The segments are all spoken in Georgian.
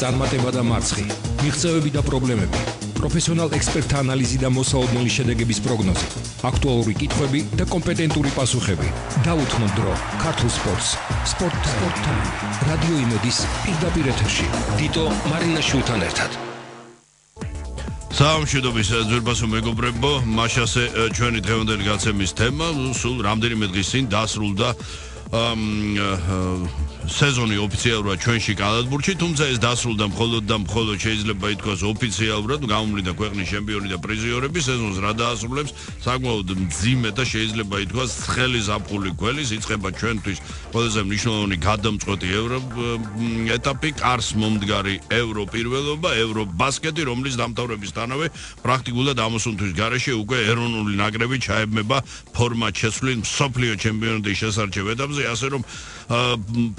წარმატება და მარცხი, მიღწევები და პრობლემები, პროფესიონალ ექსპერტთა ანალიზი და მოსაოდნელი შედეგების პროგნოზი, აქტუალური კითხვები და კომპეტენტური პასუხები. დაუთმოთ დრო ქართულ სპორტს. სპორტთან რადიო იმედის პირდაპირ ეთერში. დიტო მარინაშვილთან ერთად. სამშვიდობის ძვირფასო მეგობრებო, მაშასე ჩვენი დღევანდელი გაცემის თემა სულ რამდენიმე დღის წინ დასრულდა სეზონი ოფიციალურად ჩვენში კალათბურთში, თუმცა ეს დასრულდა მხოლოდ და მხოლოდ შეიძლება ითქვას ოფიციალურად, გამოვლინდა ქვეყნის ჩემპიონი და პრიზიორები, სეზონს რა დაასრულებს, საკმაოდ მძიმე და შეიძლება ითქვას ცხელი ზაფხული გველის, იწყება ჩვენთვის ყველაზე მნიშვნელოვანი გადამწყვეტი ეტაპი, კარს მომდგარი ევრო პირველობა, ევრო ბასკეტი, რომლის დამთავრებისთანავე პრაქტიკულად ამოსუნთვის გარეშე უკვე ეროვნული ნაკრები ჩაებმება ფორმატ შესვლით მსოფლიო ჩემპიონატის შესარჩევ ეტაპზე, ასე რომ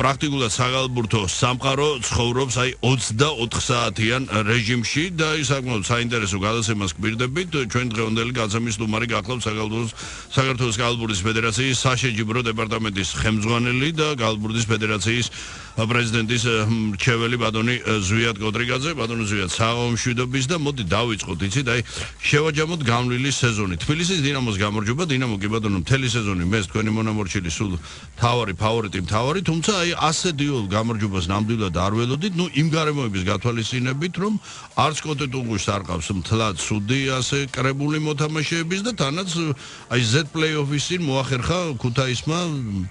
პრაქტიკულად საგალბურთო სამყარო ცხოვრობს 24 საათიან რეჟიმში და საკმაოდ საინტერესო გადაცემას გვირდებით. ჩვენ დღევანდელი გაცემის სტუმარი გახლავთ საქართველოს გალბურთის ფედერაციის საშეჯიბრო დეპარტამენტის ხელმძღვანელი და გალბურთის ფედერაციის პრეზიდენტის მრჩეველი ბატონი ზვიად კოტრიკაძე. ბატონო ზვიად, საღამომშვიდობის და მოდი დავიწყოთ, იცით, შევაჯამოთ გამვლილი სეზონი. თბილისის დინამოს გამარჯვება, დინამო კი ბატონო მთელი სეზონი მე თქვენი მონამორჩილი სულ თავარი ფავორიტი, თუმცა ასე დიოლ გამარჯვებას ნამდვილად არ ველოდით, იმ გარემოების გათვალისწინებით, რომ არც კოტეტუღუშს არ ყავს მთლად ცუდი ასე კრებული მოთამაშეების და თანაც Z play-off-ის წინ მოახერხა ქუთაისმა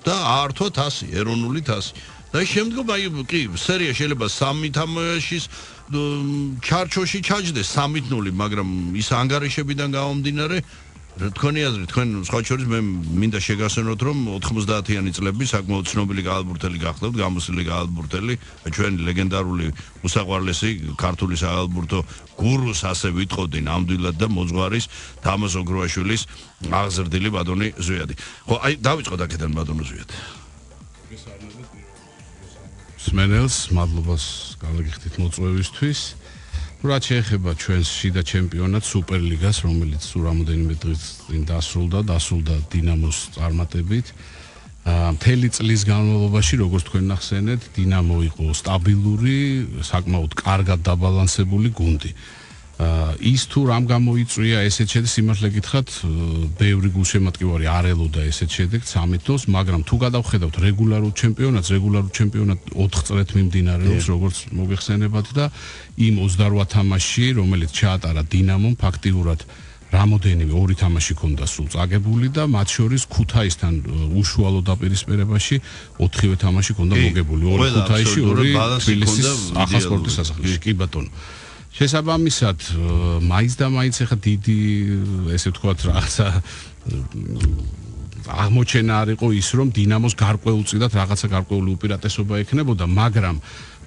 და აართვა თასი, ეროვნული თასი. და შემდგომ კი სერია შეიძლება 3 თამაშის ჩარჩოში ჩაჯდეს 3-0, მაგრამ ის ანგარიშებიდან გამომდინარე თქვენი აზრით, თქვენ სხვა შორის მე მინდა შეგახსენოთ, რომ 90-იანი წლების საკმაოდ ცნობილი გალბურთელი გახლავთ, გამოსილი გალბურთელი, ჩვენი ლეგენდარული უსაყვარლესი ქართული საგალბურთო გურუს ასე ვიტყოდი ნამდვილად და მოძღვარის თამაზ ოქროაშვილის აღზრდილი ბატონი ზვიადი. ხო, დავიწყოთ აქედან ბატონო ზვიადი. სმენელს მადლობას გავაგიხდით მოწვევისთვის. რაც შეეხება ჩვენს შიდა ჩემპიონატ სუპერლიგას, რომელიც სულ რამოდენიმე დღის წინ დასრულდა დინამოს წარმატებით. მთელი წლის განმავლობაში, როგორც თქვენ ნახსენეთ, დინამო იყო სტაბილური, საკმაოდ კარგად დაბალანსებული გუნდი. ის თუ რამ გამოიწვია ესეთ შედეგს, სიმართლე გითხრათ, ბევრი გულშემატკივარი არ ელოდა ესეთ შედეგს 3-0, მაგრამ თუ გადავხედავთ რეგულარულ ჩემპიონატს 4 წლით მიმდინარეობს, როგორც მოგეხსენებათ და იმ 28 თამაში, რომელიც ჩაატარა დინამომ, ფაქტიურად რამოდენიმე 2 თამაში ჰქონდა სულ წაგებული და მათ შორის ქუთაისთან უშუალო დაპირისპირებაში 4-ვე თამაში ჰქონდა მოგებული. 2 ქუთაისში, 2 თბილისის ახალ სპორტის სასახლეში. კი ბატონო. შესაბამისად, მაინც და მაინც ახლა დიდი, ესე ვთქვათ, რაღაცა აღმოჩენა არ იყო ის, რომ დინამოს გარკვეულწილად რაღაცა გარკვეული უპირატესობა ექნებოდა, მაგრამ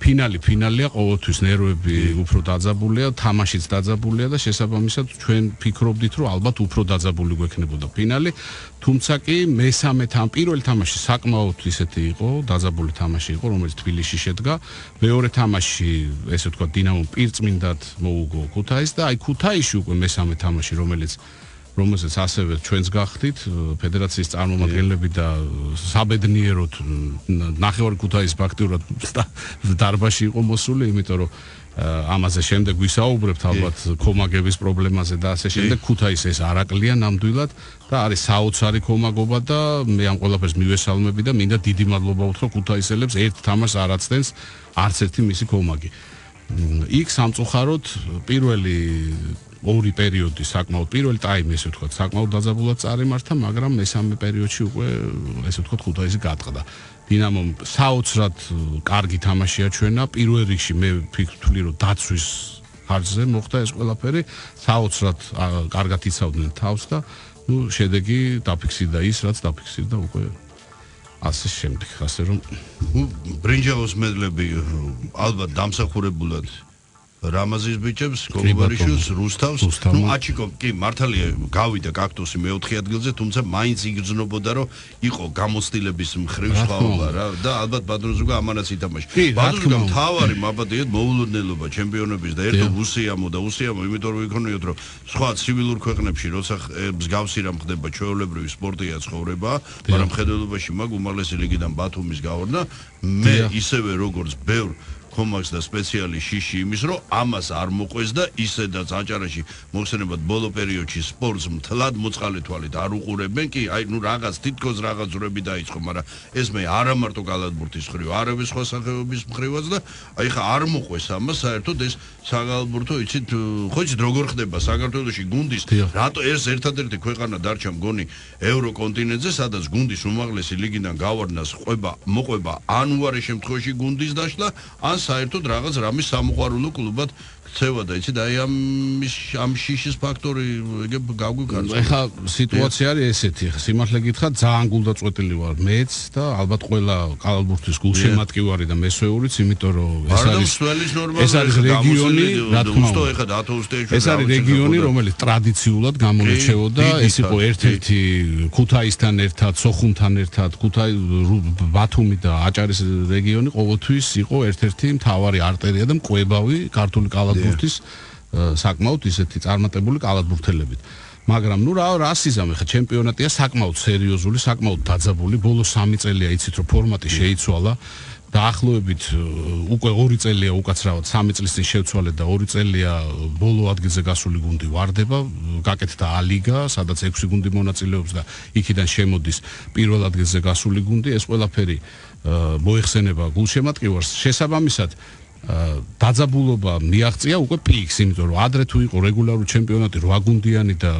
ფინალია ყოველთვის, ნერვები უფრო დაძაბულია, თამაშიც დაძაბულია და შესაბამისად ჩვენ ფიქრობდით, რომ ალბათ უფრო დაძაბული გვექნებოდა ფინალი, თუმცა კი პირველი თამაში საკმაოდ ისეთი იყო, დაძაბული თამაში იყო, რომელიც თბილისში შედგა. მეორე თამაში, ესე ვთქვათ, დინამომ პირწმინდად მოუგო ქუთაისს და ქუთაისში უკვე მესამე თამაში, რომელსაც ასევე ჩვენს გახდით, ფედერაციის წარმომადგენლები და საბედნიეროდ ნახევარი ქუთაისი ფაქტიურად დარბაზში იყო მოსული, იმიტომ რომ ამაზე შემდეგ ვისაუბრებთ ალბათ კომაგების პრობლემაზე და ასე შემდეგ. ქუთაისი ეს არაკლია ნამდვილად და არის საოცარი კომაგობა და მე ამ ყველაფერს მივესალმები და მინდა დიდი მადლობა უთხრა ქუთაისელებს, ერთ თამაშს არ აცდენს არც ერთი მისი კომაგი. იქ სამწუხაროდ პირველი 2 პერიოდი საკმაოდ პირველი ტაიმი, ესე ვთქვათ, საკმაოდ დაძაბულად წარიმართა, მაგრამ მესამე პერიოდში უკვე, ესე ვთქვათ, ქუთაისი გადყდა. დინამომ საოცრად კარგი თამაში აჩვენა. პირველ რიგში მე ვფიქრობ, რომ დაცვის ხარჯზე მოხდა ეს ყველაფერი, საოცრად კარგად იცავდნენ თავს და შედეგი დაფიქსირდა ის, რაც დაფიქსირდა უკვე ასე შემდეგ. ასე რომ ბრინჯაოს მედლები ალბათ დამსახურებულად რამაზის ბიჭებს, გოგობარიშვილს, რუსთავს, აჩიკო, კი, მართალია, გავიდა კაქტუსი მე-4 ადგილზე, თუმცა მაინც იგრძნობოდა, რომ იყო გამოცდილების მხრივ სხვაობა რა და ალბათ ბადროზუგა ამანაც ითამაშა. ბადროზუგა მთავარი მაბადიეთ მოულოდნელობა ჩემპიონების და ერთო უსიამო, იმიტომ რომ ვიქონიოთ, რომ სხვა ცივილურ ქვეყნებში, როცა მსგავსი რამ ხდება, ჩვეულებრივი სპორტია ცხოვრება, მაგრამ მხედველობაში მაგ უმაღლესი ლიგიდან ბათუმის გავარდა, მე ისევე როგორც ბევრ ხომაქვს და სპეციალი შიში იმის რომ ამას არ მოყვეს და ისედაც აჭარაში მოხსენებად ბოლო პერიოდში სპორტს მთლად მოწყალე თვალით არ უყურებენ კი აი ნუ რაღაც თითქოს რაღაც ზრები დაიწყო მაგრამ ეს მე არა მარტო კალათბურთის მხრივ არამე სხვა სახეობის მხრივაც და აი ხა არ მოყვეს ამას საერთოდ ეს საკალათბურთო იცით ხო იცით როგორ ხდება საქართველოში გუნდის რატო ეს ერთადერთი ქვეყანა დარჩა მგონი ევროკონტინენტზე სადაც გუნდის უმაღლესი ლიგიდან გავარდნას მოყვება ან უარი შემთხვევაში გუნდის დაშლა ან საერთოდ რაღაც რამის სამოყვარულო კლუბად ქცევა და იცით აი ამ შიშის ფაქტორი ეგ გაგვიკარს ეხა სიტუაცია არის ესეთი ხა სიმართლე გითხრათ ძალიან გულდაწყვეტილი ვარ მეც და ალბათ ყველა კალათბურთის გულშემატკივარი და მესვეურიც იმიტომ რომ ეს არის რეგიონი რა თქმა უნდა ეხა დათოუსტეიშვილი ეს არის რეგიონი რომელიც ტრადიციულად გამოირჩეოდა ეს იყო ერთ-ერთი ქუთაისთან ერთად სოხუმთან ერთად ბათუმი და აჭარის რეგიონი ყოველთვის იყო ერთ-ერთი მთავარი არტერია და მკვებავი ქართული კალათბურთის საკმაოდ ისეთი წარმატებული კალათბურთელებით. მაგრამ ნუ რა სიზამე ხა ჩემპიონატია საკმაოდ სერიოზული, საკმაოდ დაძაბული. ბოლო 3 წელია იცით რომ ფორმატი შეიცვალა. დაახლოებით უკვე 2 წელია უკაცრავად 3 წლის წინ შევცვალე და 2 წელია ბოლო ადგილზე გასული გუნდი ვარდება, გაკეთდა ალიგა, სადაც 6 გუნდი მონაწილეობს და იქიდან შემოდის პირველ ადგილზე გასული გუნდი. ეს ყველაფერი მოიხსენება გულშემატკივარს. შესაბამისად დაძაბულობა მიაღწია უკვე პიკს, იმიტომ რომ ადრე თუ იყო რეგულარული ჩემპიონატი 8 გუნდიანი და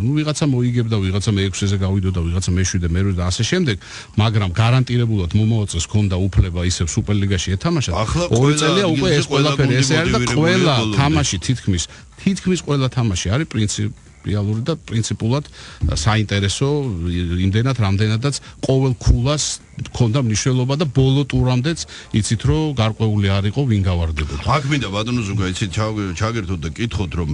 ნუ ვიღაცა მოიგებდა, ვიღაცა მე-6-ზე გავიდოდა, ვიღაცა მე-7-ე, მე-8 და ასე შემდეგ, მაგრამ გარანტირებულად მომავალწელს ჰქონდა უფლება ისევ სუპერლიგაში ეთამაშა. 2 წელია უკვე ეს ყველაფერი ესე არის და ყველა თამაში თითქმის ყველა თამაში არის პრინციპიალური და პრინციპულად საინტერესო იმდენად რამდენადაც ყოველ ქულას ქონდა მნიშვნელობა და ბოლო ტურამდეც იცით რომ გარკვეული არ იყო ვინ გავარდებოდა. აქ მინდა ბატონო ზუგა იცით ჩაგერთოთ და კითხოთ რომ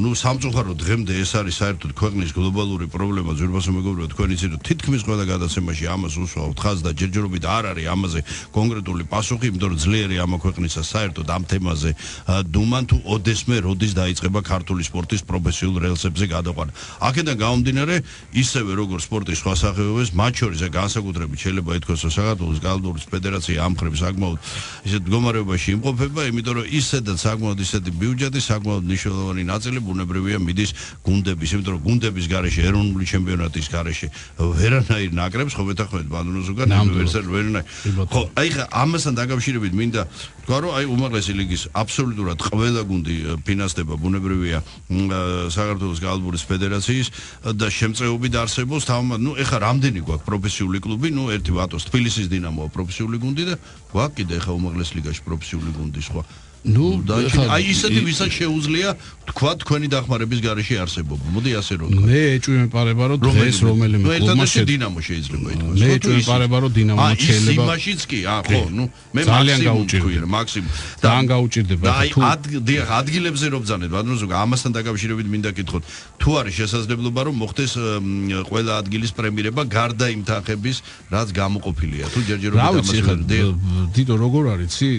ნუ სამწუხაროდ დღემდე ეს არის საერთოდ ქვეყნის გლობალური პრობლემა ძვირფასო მეგობრებო თქვენ იცით რომ თითქმის ყველა გადაცემაში ამას უსვავთ ხაზს და ჯერჯერობით არ არის ამაზე კონკრეტული პასუხი, იმიტომ რომ ძლიერი ამ ქვეყნისა საერთოდ ამ თემაზე დუმან თუ ოდესმე როდის დაიწყება ქართული სპორტის პროფესიულ რელსებზე გადაყვანა. აქედან გამომდინარე ისევე როგორც სპორტის სხვა სახეობებს მათ შორის განსაკუთრებით შეიძლება ითქვას რომ საქართველოს კალათბურთის ფედერაცია ამხრებ საკმაოდ ისეთ მდგომარეობაში იმყოფება, იმიტომ რომ ისედაც საკმაოდ ისეთი ბიუჯეტი, საკმაოდ მნიშვნელოვანი ნაწილი ბუნებრივია მიდის გუნდების, იმიტომ რომ გუნდების გარეშე ეროვნული ჩემპიონატის გარეშე ვერანაირ ნაკრებს ხო მეთანხმებით ბატონო ზუგან ხო აი ხა ამასთან დაკავშირებით მინდა თქვა რომ აი უმაღლესი ლიგის აბსოლუტურად ყველა გუნდი ფინანსდება ბუნებრივია საქართველოს კალათბურთის ფედერაციის და შემწეობით არსებობს თავმად ნუ ეხა რამდენი გვაქვს პროფესიული კლუბი ნუ ერთი ვატოს თბილისის დინამოა პროფესიული გუნდი და გვაქვს კიდე ხა უმაღლეს ლიგაში პროფესიული გუნდი სხვა ნუ აი ისეთი ვისაც შეუძლია თქვა თქვენი დახმარების გარეშე არსებობა მოდი ასე რომ მე ეჭვმეპარება რომ დღეს რომელიმე კლუბმა დინამო შეიძლება ითქვას მე ეჭვმეპარება რომ დინამო შეიძლება იმაშიც კი ხო ნუ მე მაქსიმუმ ძალიან გაუჭირდება აი ადგილებზე რომ ბძანეთ ბატონო ზუგა ამასთან დაკავშირებით მინდა კითხოთ თუ არის შესაძლებლობა რომ მოხდეს ყველა ადგილის პრემიერება გარდა იმ თანხების რაც გამოყოფილია თუ ჯერჯერობით ამას დიდო როგორ არის იცი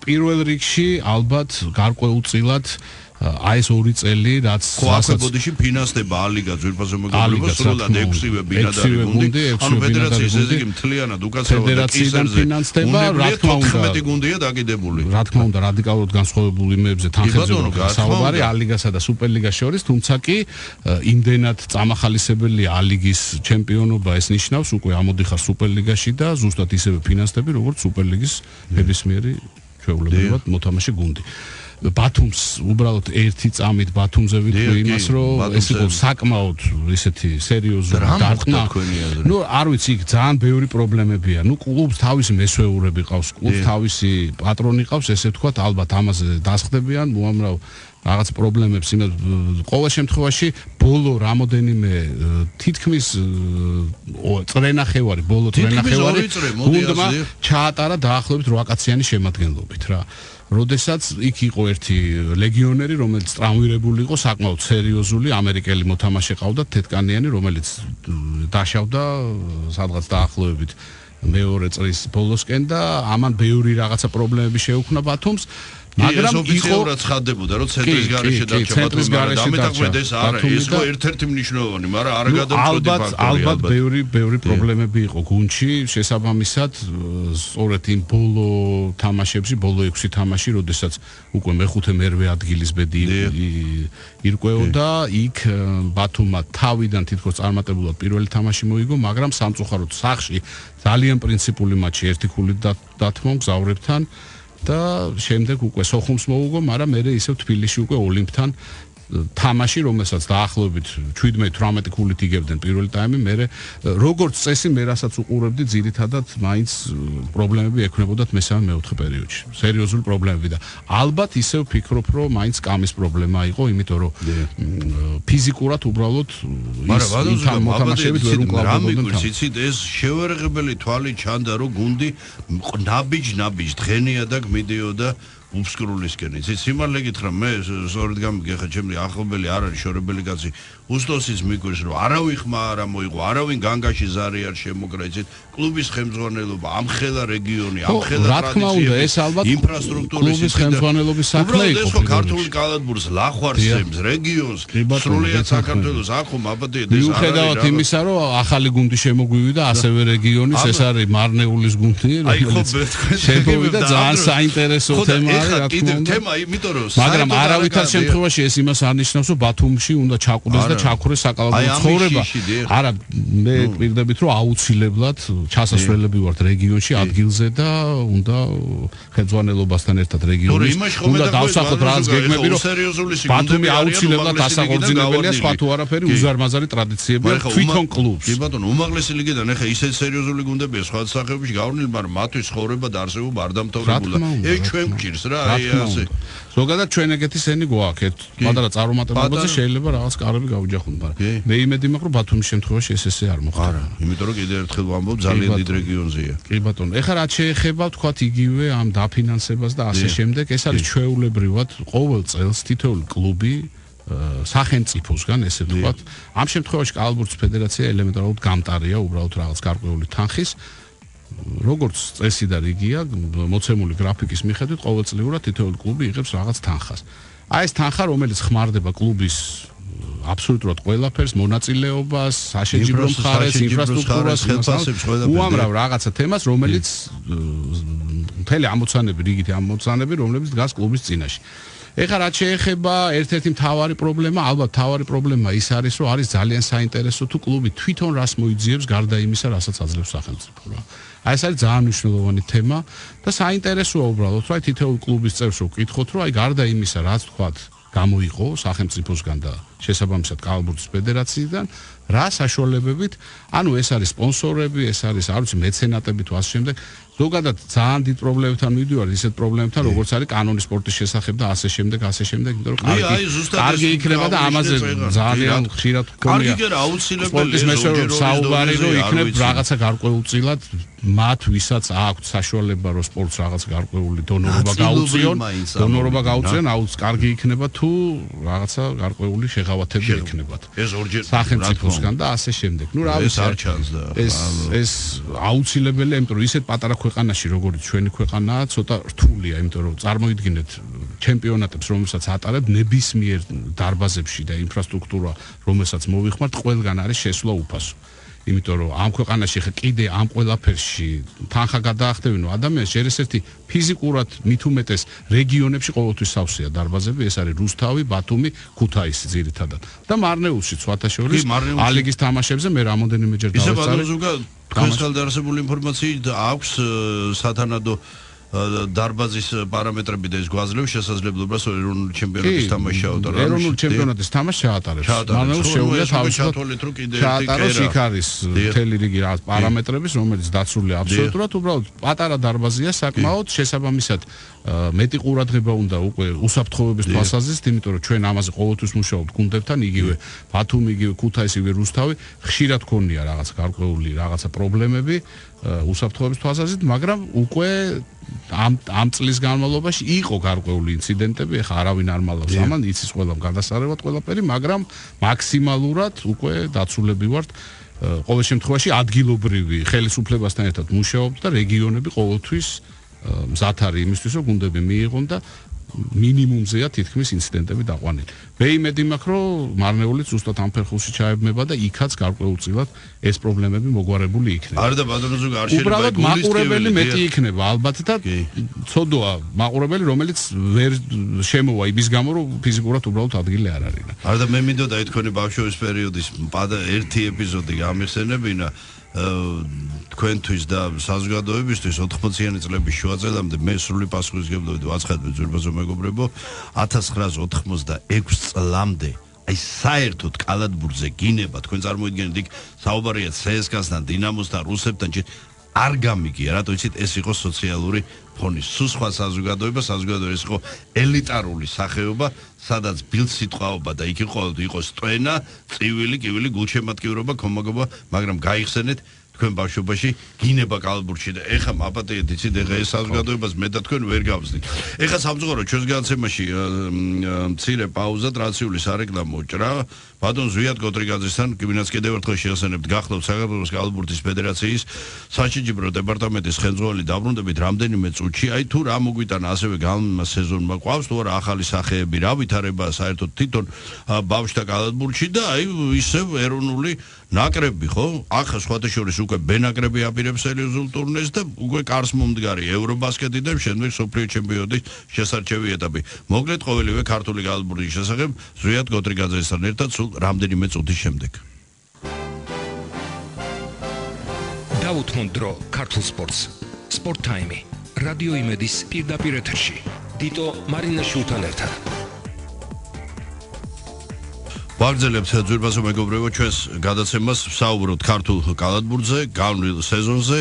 პირველ რიგში ალბათ გარკვეულწილად აი ეს 2 წელი რაც აქვე ფინანსდება ალიგა ძვირფასო მეგობრებო სრულად 6-ვე ბინადარი გუნდი ანუ ფედერაციის ეს იგი მთლიანად უკაცრავად და კისერზე ფინანსდება რა თქმა უნდა 14 გუნდია დაგიდებული რა თქმა უნდა რადიკალურად განსხვავებული იმებზე თანხებზე საუბარი ალიგასა და სუპერლიგას შორის თუმცა კი იმდენად წამახალისებელია ალიგის ჩემპიონობა ეს ნიშნავს უკვე ამოდიხარ სუპერლიგაში და ზუსტად ისევე ფინანსდები როგორც სუპერლიგის ნებისმიერი ჩვეულებრივად მოთამაშე გუნდი ბათუმს უბრალოდ ერთი წამით ბათუმზე ვიტყვი იმას რომ ეს იყო საკმაოდ ისეთი სერიოზული დარტყმა ნუ არ ვიცი იქ ძალიან ბევრი პრობლემებია ნუ კლუბს თავისი მესვეურები ყავს კლუბს თავისი პატრონი ყავს ესე ვთქვათ ალბათ ამაზე დასხდებიან უამრავ რაღაც პრობლემებს იმას ყოველ შემთხვევაში ბოლო რამოდენიმე თითქმის წრენახევარი გუნდმა ჩაატარა დაახლოებით 8 კაციანი შემადგენლობით რა როდესაც იქ იყო ერთი ლეგიონერი რომელიც ტრავმირებული იყო საკმაოდ სერიოზული ამერიკელი მოთამაშე ყავდა თეთკანიანი რომელიც დაშავდა სადღაც დაახლოებით მეორე წრის ბოლოსკენ და ამან ბევრი რაღაცა პრობლემები შეუქმნა ბათუმს მაგრამ ოფიციალურად ცხადდებოდა რომ ცენტრის გარეშე დარჩა ბათუმი, დამეტაგვედ ეს არა, ეს ხო ერთ-ერთი მნიშვნელოვანი, მაგრამ არა გადამწყვეტი ფაქტორი. ალბათ ბევრი პრობლემები იყო გუნდში, შესაბამისად სწორედ იმ ბოლო თამაშებში, ბოლო 6 თამაში, როდესაც უკვე მეხუთე მერვე ადგილის ბედი ირკვეოდა, იქ ბათუმმა თავიდან თითქოს წარმატებულად პირველი თამაში მოიგო, მაგრამ სამწუხაროდ სახში ძალიან პრინციპული მატჩი 1-0 დათმო მგზავრებთან და შემდეგ უკვე სოხუმს მოუგო, მაგრამ მე ისევ თბილისში უკვე ოლიმპთან თამაში, რომელსაც დაახლოებით 17-18 ქულით იგებდნენ პირველი ტაიმი, მე როგორც წესი მე რასაც უყურებდი, ძირითადად მაინც პრობლემები ექნებოდათ მესამე-მეოთხე პერიოდში. სერიოზული პრობლემები და ალბათ ისევ ფიქრობ, რომ მაინც კამის პრობლემა იყო, იმიტომ რომ ფიზიკურად უბრალოდ ის მოთამაშეებით ვერ უკრავდებოდნენ. იცით, ეს შევერაღებელი თვალით ჩანდა, რომ გუნდი ნაბიჯ დღენია და გმიდიოდა უბსკრულისკენ. იცით, სიმართლე გითხრა, მე სწორედ გამიგე ხა ჩემი ახლობელი არ არის შორებელი კაცი. უსტოსის მიგვირს რომ არავინ ხმა არ მოიღო, არავინ განგაში ზარი არ შემოგრა, იცით, კლუბის ხელმძღვანელობა, ამხელა რეგიონი, ამხელა ტრადიციები, ინფრასტრუქტურის კლუბის ხელმძღვანელობის საქმე იყო. ეს ხო ქართული კალათბურთს ლახვარს ემს, რეგიონს, სრულიად საქართველოს ახო მაბადია ეს არის. მიუხედავად იმისა, რომ ახალი გუნდი შემოგვივიდა, ასევე რეგიონის, ეს არის მარნეულის გუნდი, რომელიც შემოვიდა ძალიან საინტერესო თემაა. მაგრამ არავითარ შემთხვევაში ეს იმას არ ნიშნავს, რომ ბათუმში უნდა ჩაკვდეს და ჩაქრეს საკალათბურთო ცხოვრება. არა, მე პირდებით რომ აუცილებლად ჩასასვლელები ვართ რეგიონში ადგილზე და უნდა ხელმძღვანელობასთან ერთად რეგიონის უნდა დავსახოთ რაღაც გეგმები, რომ ბათუმი აუცილებლად ასაღორძინებელია, სხვა თუ არაფერი უზარმაზარი ტრადიციებია თვითონ კლუბს. კი ბატონო, უმაღლესი ლიგიდან ეხა ისეთ სერიოზული გუნდებია სხვა სახეობაში გავრნილი, მაგრამ მათთვის ცხოვრება და არსებობა არ დამთავრებულა. ეს ჩვენ გვჭირს რა, ასე. ზოგადად ჩვენ ეგეთი სენი გვაქვს, პატარა წარუმატებლობაზე შეიძლება რაღაც კარები გავუჯახოთ, მაგრამ მე იმედი მაქვს, რომ ბათუმის შემთხვევაში ესე არ მოხდა. არა, იმიტომ რომ კიდევ ერთხელ ვამბობ, ძალიან დიდ რეგიონზეა. კი ბატონო, ეხლა რაც შეეხება თქვათ იგივე ამ დაფინანსებას და ასე შემდეგ, ეს არის ჩვეულებრივად ყოველ წელს თითოეული კლუბი სახელმწიფოსგან, ესე ვთქვათ, ამ შემთხვევაში კალათბურთის ფედერაცია ელემენტარულად გამტარია უბრალოდ რაღაც გარკვეული თანხის. როგორც წესი და რიგია, მოცემული გრაფიკის მიხედვით ყოველწლიურად თითოეული კლუბი იღებს რაღაც თანხას. აი ეს თანხა, რომელიც ხმარდება კლუბის აბსოლუტურად ყველაფერს, მონაწილეობას, საშეჯიბრო მხარეს, ინფრასტრუქტურას, ხელფასებს, უამრავ რაღაცა თემას, რომელიც მთელი ამოცანები, რიგითი ამოცანები, რომლებიც დგას კლუბის წინაშე. ეხლა რაც შეეხება ერთ-ერთი მთავარი პრობლემა, ალბათ მთავარი პრობლემა ის არის, რომ არის ძალიან საინტერესო თუ კლუბი თვითონ რას მოიძიებს გარდა იმისა, რასაც აძლევს სახელმწიფო რა. აი ეს არის ძალიან მნიშვნელოვანი თემა და საინტერესოა უბრალოდ, რომ აი თითოეული კლუბის წევრს რო ვკითხოთ, რომ აი გარდა იმისა, რაც თქვათ გამოიყო სახელმწიფოსგან და შესაბამისად კალათბურთის ფედერაციიდან, რა საშუალებებით, ანუ ეს არის სპონსორები, ეს არის არ ვიცი მეცენატები თუ ასე შემდეგ. ზოგადად ძალიან დიდ პრობლემებთან მივდივართ, ისეთ პრობლემებთან, როგორც არის კანონი სპორტის შესახებ და ასე შემდეგ, იმიტომ რომ კარგი იქნება და ამაზე ძალიან ხშირად გქონია. სპორტის მეშვეობით საუბარი, რომ იქნებ რაღაცა გარკვეულწილად მათ, ვისაც აქვთ საშუალება, რომ სპორტს რაღაც გარკვეული დონორობა გაუწიონ, აუც კარგი იქნება თუ რაღაცა გარკვეული შეღავათები იქნებათ. ეს ორჯერ სახელმწიფოსგან და ასე შემდეგ. ნუ რა ვიცი, არ ჩანს და ეს აუცილებელია, იმიტომ რომ ისეთ პატარა ქვეყანაში, როგორც ჩვენი ქვეყანაა, ცოტა რთულია, იმიტომ რომ წარმოიდგინეთ ჩემპიონატებს, რომელსაც ატარებთ ნებისმიერ დარბაზებში და ინფრასტრუქტურა, რომელსაც მოვიხმართ, ყველგან არის შესვლა უფასო. იმიტომ რომ ამ ქვეყანაში ხა კიდე ამ ყველაფერში თანხა გადაახტევინო ადამიანს, ერთ-ერთი ფიზიკურად მით უმეტეს რეგიონებში ყოველთვის სავსეა დარბაზები, ეს არის რუსთავი, ბათუმი, ქუთაისი ძირითადად. და მარნეულში სხვათა შორის ალიგის თამაშებზე მე რამოდენიმეჯერ დავეცარე. თქვენს ხელდარსებული ინფორმაციით აქვს სათანადო დარბაზის პარამეტრები და ეს გვაძლევს შესაძლებლობას ეროვნული ჩემპიონატის თამაში ჩაატარო. ეროვნული ჩემპიონატის თამაში ჩაატარებს. მანაუს შეუძლია თავისუფლად ჩაატაროს, იქ არის მთელი რიგი რაღაც პარამეტრების, რომელიც დაცულია აბსოლუტურად, უბრალოდ პატარა დარბაზია საკმაოდ, შესაბამისად მეტი ყურადღება უნდა უკვე უსაფრთხოების თვალსაზრისით, იმიტომ რომ ჩვენ ამაზე ყოველთვის მუშაობთ გუნდებთან, იგივე ბათუმი, იგივე ქუთაისი, იგივე რუსთავი, ხშირად ქონია რაღაც გარკვეული რაღაცა პრობლემები უსაფრთხოების თვალსაზრისით, მაგრამ უკვე ამ წლის განმავლობაში იყო გარკვეული ინციდენტები, ეხა არავინ არ მალავს ამან, იცის ყველამ გადასარევად ყველაფერი, მაგრამ მაქსიმალურად უკვე დაცულები ვართ. ყოველ შემთხვევაში ადგილობრივი ხელისუფლებასთან ერთად მუშაობთ და რეგიონები ყოველთვის მზად არის იმისთვის, რომ გუნდები მიიღონ და მინიმუმზეა თითქმის ინციდენტები დაყვანილი. მე იმედი მაქვს, რომ მარნეულიც ზუსტად ამ ფერხულში ჩაებმება და იქაც გარკვეულწილად ეს პრობლემები მოგვარებული იქნება. არა და ბატონო ზუგ არ შეიძლება უბრალოდ მაყურებელი მეტი იქნება ალბათ და ცოდოა მაყურებელი, რომელიც ვერ შემოვა იმის გამო, რომ ფიზიკურად უბრალოდ ადგილი არ არის. არა და მე მინდოდა თქვენი ბავშვობის პერიოდის ერთი ეპიზოდი გამიხსენებინა თქვენთვის და საზოგადოებისთვის 80-იანი წლების შუა წლამდე მე სრული პასუხისმგებლობით ვაცხადებ ძვირფასო მეგობრებო 1986 წლამდე აი საერთოდ კალათბურთზე გინება თქვენ წარმოიდგენთ იქ საუბარია CSKA-სთან, დინამოსთან, რუსებთან არ გამიგია რატო იცით ეს იყო სოციალური ფონი სულ სხვა საზოგადოება ეს იყო ელიტარული სახეობა სადაც ბილსიტყვაობა და იქ იყო სტვენა, წივილი, კივილი, გულშემატკივრობა, ქომაგობა, მაგრამ გაიხსენეთ თქვენ ბავშვობაში გინება კალათბურთში და ეხა აპატიეთ იცით ეხა ეს საზოგადოებას მე და თქვენ ვერ გავზნით. ეხა სამწუხაროდ ჩვენს განაცემაში მცირე პაუზა ტრანსლაციული სარეკლამო ჭრა ბატონ ზვიად კოტრიგაძესთან კიბინაც კიდევ ერთხელ შევხსენებთ გახლავთ საქართველოს კალათბურთის ფედერაციის საჩიჯიბრო დეპარტამენტის ხელმძღვანელი დაბრუნდებით რამდენიმე წუთში აი თუ რა მოგვიტანა ასევე გამმა სეზონმა ყავს თუ არა ახალი სახეები რა ვითარება საერთოდ თვითონ ბავშვთა კალათბურთში და აი ისევ ეროვნული ნაკრები ხო? ახლა სხვათა შორის უკვე ბენაკრები აპირებს სერიოზულ ტურნეს და უკვე კარს მომდგარი ევრობასკეტი და შემდეგ სოფლიო ჩემპიონატის შესარჩევი ეტაპი. მოკლედ ყოველივე ქართული კალათბურთის შესახებ ზვიად კოტრიგაძესთან ერთად სულ რამდენიმე წუთის შემდეგ. დაუთმო დრო ქართულ სპორტს. სპორტ ტაიმი. რადიო იმედის პირდაპირ ეთერში. დიტო მარინაშვილთან ერთად. ვაგრძელებთ ძვირფასო მეგობრებო ჩვენს გადაცემას საუბრობთ ქართულ კალათბურთზე, განვლილ სეზონზე,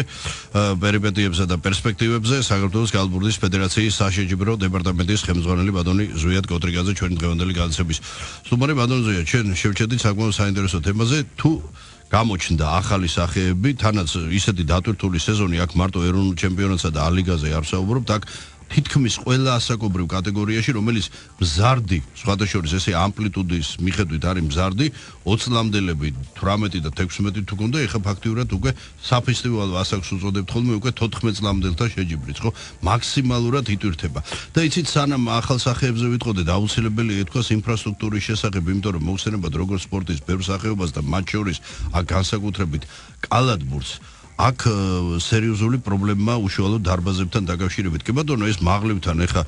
პერიპეტიებსა და პერსპექტივებზე საქართველოს კალათბურთის ფედერაციის საშეჯიბრო დეპარტამენტის ხელმძღვანელი ბატონი ზვიად კოტრიგაძე ჩვენი დღევანდელი გადაცემის სტუმარი ბატონი ზვია ჩვენ შევჩერდით საკმაოდ საინტერესო თემაზე თუ გამოჩნდა ახალი სახეები თანაც ისეთი დატვირთული სეზონი აქ მარტო ეროვნულ ჩემპიონატსა და ალიგაზე არ ვსაუბრობთ აქ თითქმის ყველა ასაკობრივ კატეგორიაში, რომელიც მზარდი, სხვათა შორის ესე ამპლიტუდის მიხედვით არის მზარდი, 20-ლამდელები 18 და 16 თუ გონდა, ეხა ფაქტიურად უკვე საფესტივალო ასაკს უწოდებთ ხოლმე უკვე 14 წლამდელთა შეჯიბრიც, ხო? მაქსიმალურად იტვირთება. და იცით, სანამ ახალ სახეებზე ვიტყოდეთ, აუცილებელია ითქვას ინფრასტრუქტურის შესახებ, იმიტომ რომ მოხსენებათ როგორც სპორტის ბევრ სახეობას და მათ შორის აქ განსაკუთრებით კალათბურთს აქ სერიოზული პრობლემაა უშუალოდ დარბაზებთან დაკავშირებით. კი ბატონო, ეს მაღლებთან ეხა